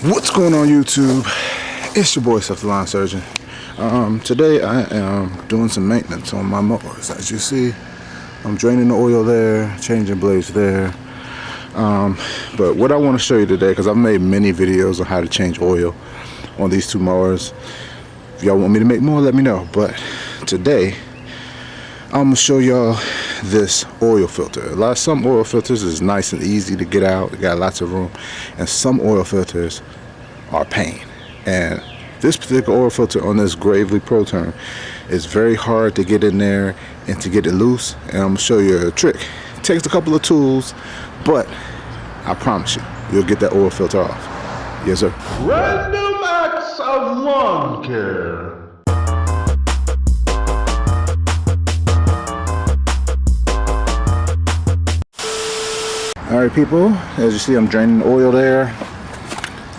What's going on YouTube? It's your boy Self-the-Line Surgeon. Today I am doing some maintenance on my mowers. As you see, I'm draining the oil there, changing blades there. But what I want to show you today, because I've made many videos on how to change oil on these two mowers. If y'all want me to make more, let me know. But today I'm gonna show y'all this oil filter. Some oil filters is nice and easy to get out. It got lots of room, and some oil filters are pain. And this particular oil filter on this Gravely ProTurn is very hard to get in there and to get it loose. And I'm gonna show you a trick. It takes a couple of tools, but I promise you, you'll get that oil filter off. Yes, sir. Random acts of lawn care. Alright people, as you see, I'm draining the oil there,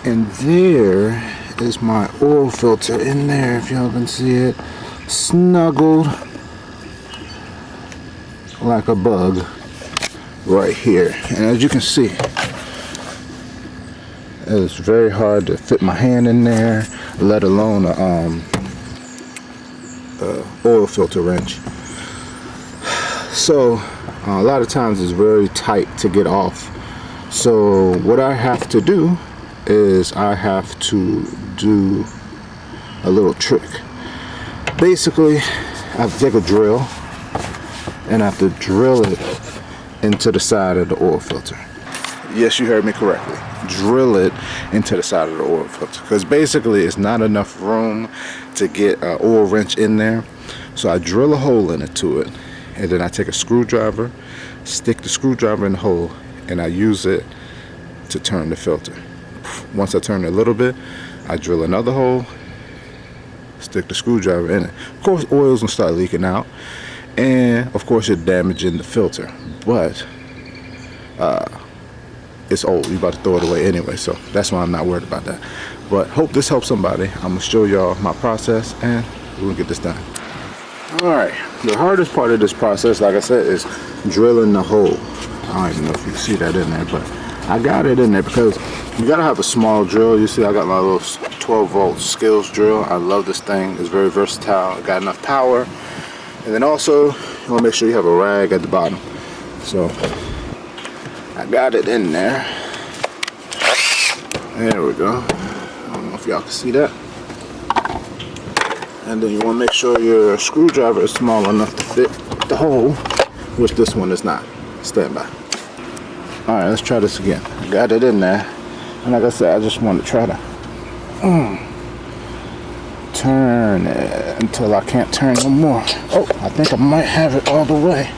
and there is my oil filter in there, if y'all can see it, snuggled like a bug right here. And as you can see, it's very hard to fit my hand in there, let alone a oil filter wrench. So a lot of times it's very tight to get off. So what I have to do is I have to do a little trick. Basically, I have to take a drill and I have to drill it into the side of the oil filter. Yes, you heard me correctly. Drill it into the side of the oil filter, because basically it's not enough room to get an oil wrench in there. So I drill a hole into it, and then I take a screwdriver, stick the screwdriver in the hole, and I use it to turn the filter. Once I turn it a little bit, I drill another hole, stick the screwdriver in it. Of course, oil's gonna start leaking out, and of course you're damaging the filter, but it's old. You're about to throw it away anyway, so that's why I'm not worried about that. But hope this helps somebody. I'm gonna show y'all my process, and we're gonna get this done. Alright, the hardest part of this process, like I said, is drilling the hole. I don't even know if you can see that in there, but I got it in there because you gotta have a small drill. You see I got my little 12-volt Skills drill. I love this thing. It's very versatile. It got enough power. And then also, you wanna make sure you have a rag at the bottom. So, I got it in there. There we go. I don't know if y'all can see that. And then you want to make sure your screwdriver is small enough to fit the hole, which this one is not. Stand by. Alright, let's try this again. Got it in there. And like I said, I just want to try to turn it until I can't turn no more. Oh, I think I might have it all the way.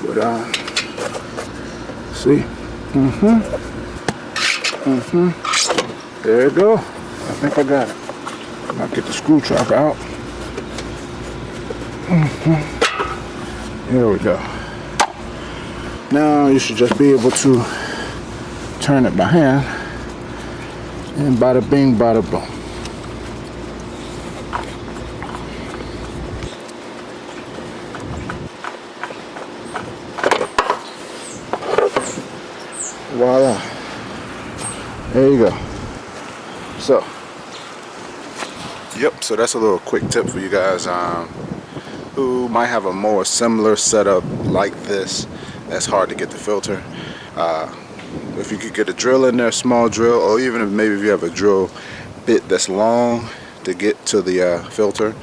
But see? There you go. I think I got it. I'll get the screwdriver out. Here we go. Now you should just be able to turn it by hand, and bada bing, bada boom. Voila. There you go. So, yep, so that's a little quick tip for you guys who might have a more similar setup like this. That's hard to get the filter. If you could get a drill in there, small drill, or even if maybe if you have a drill bit that's long to get to the filter,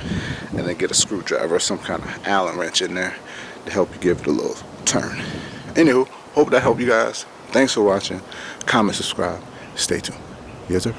and then get a screwdriver or some kind of Allen wrench in there to help you give it a little turn. Anywho, hope that helped you guys. Thanks for watching. Comment, subscribe, stay tuned. Yes, sir.